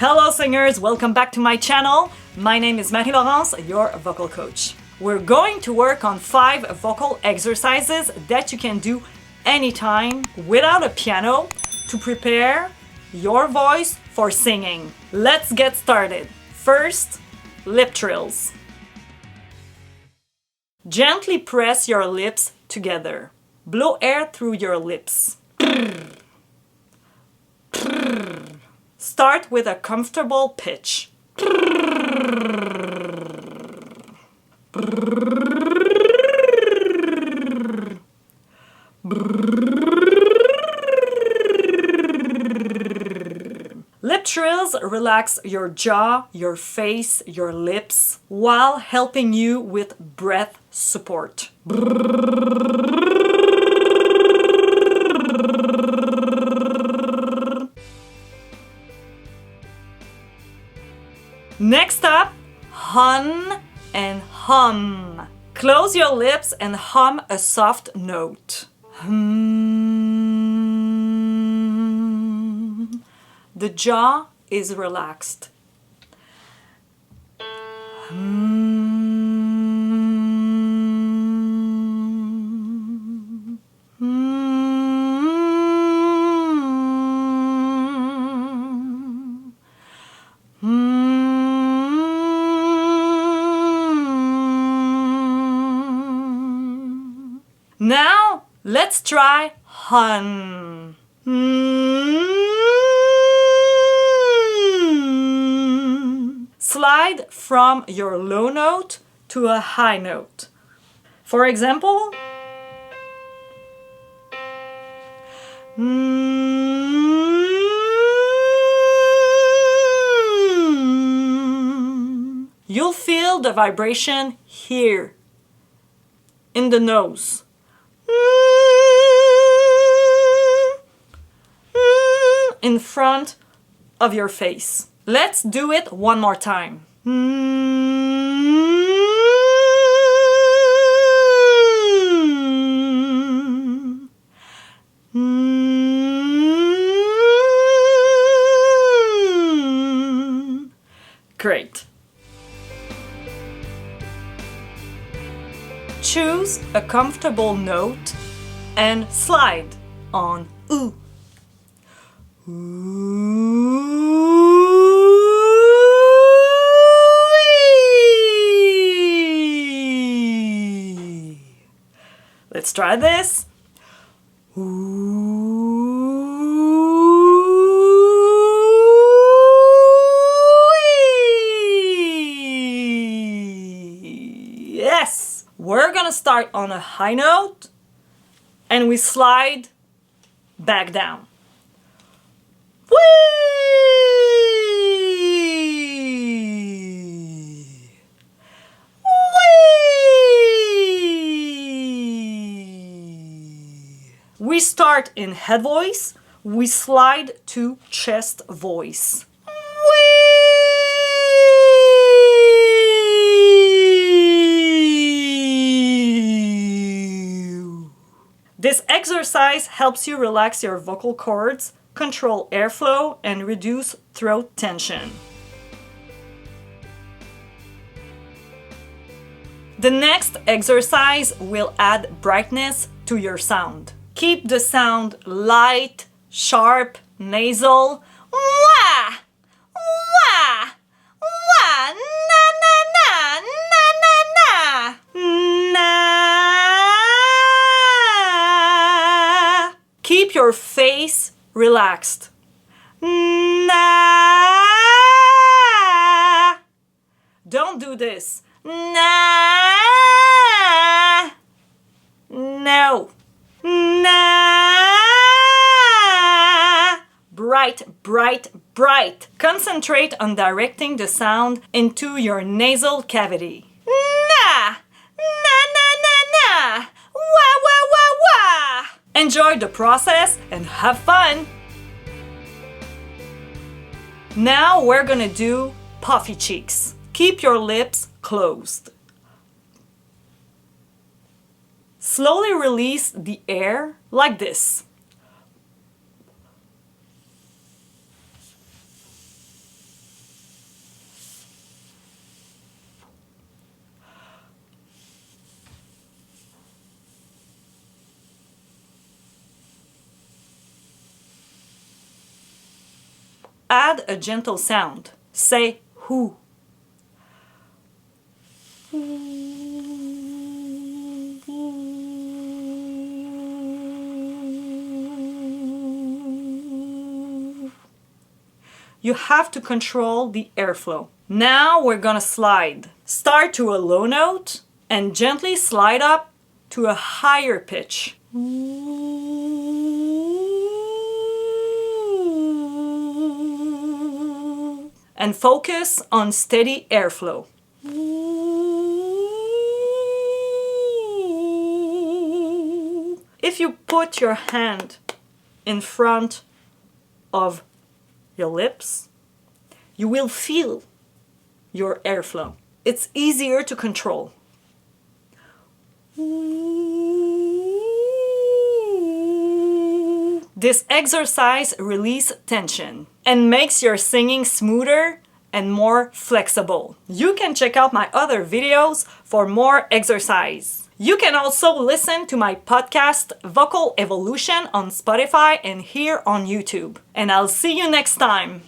Hello singers, welcome back to my channel. My name is Marie-Laurence, your vocal coach. We're going to work on 5 vocal exercises that you can do anytime without a piano to prepare your voice for singing. Let's get started. First, lip trills. Gently press your lips together. Blow air through your lips. Start with a comfortable pitch. Lip trills relax your jaw, your face, your lips, while helping you with breath support. Next up, hun and hum. Close your lips and hum a soft note. Hum. The jaw is relaxed. Hum. Now, let's try hun. Slide from your low note to a high note. For example, you'll feel the vibration here in the nose. In front of your face. Let's do it one more time. Great. Choose a comfortable note and slide on oo. Let's try this. Yes! We're gonna start on a high note and we slide back down. We start in head voice, we slide to chest voice. This exercise helps you relax your vocal cords, control airflow, and reduce throat tension. The next exercise will add brightness to your sound. Keep the sound light, sharp, nasal. Wah! Wah! Wah! Na na na na na na. Na. Keep your face relaxed. Na. Don't do this. Na. No. Na. Bright, bright, bright. Concentrate on directing the sound into your nasal cavity. Na. Na na na na. Wah wah wah wah. Enjoy the process and have fun. Now we're gonna do puffy cheeks. Keep your lips closed. Slowly release the air like this. add a gentle sound. Say who. You have to control the airflow. Now we're gonna slide. Start to a low note and gently slide up to a higher pitch. And focus on steady airflow. If you put your hand in front of your lips, you will feel your airflow. It's easier to control. This exercise releases tension and makes your singing smoother and more flexible. You can check out my other videos for more exercise. You can also listen to my podcast Vocal Evolution on Spotify and here on YouTube. And I'll see you next time.